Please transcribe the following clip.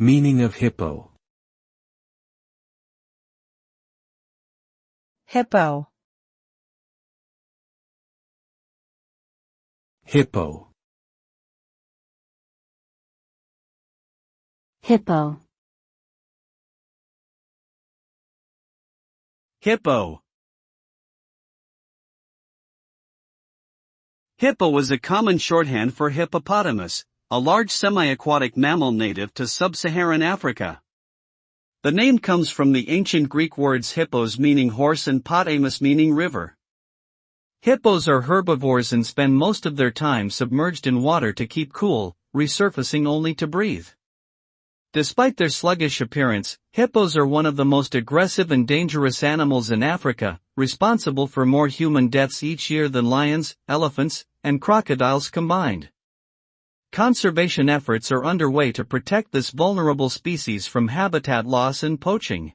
Meaning of hippo. Hippo. Hippo. Hippo. Hippo. Hippo is a common shorthand for hippopotamus, a large semi-aquatic mammal native to sub-Saharan Africa. The name comes from the ancient Greek words hippos meaning horse and potamus meaning river. Hippos are herbivores and spend most of their time submerged in water to keep cool, resurfacing only to breathe. Despite their sluggish appearance, hippos are one of the most aggressive and dangerous animals in Africa, responsible for more human deaths each year than lions, elephants, and crocodiles combined. Conservation efforts are underway to protect this vulnerable species from habitat loss and poaching.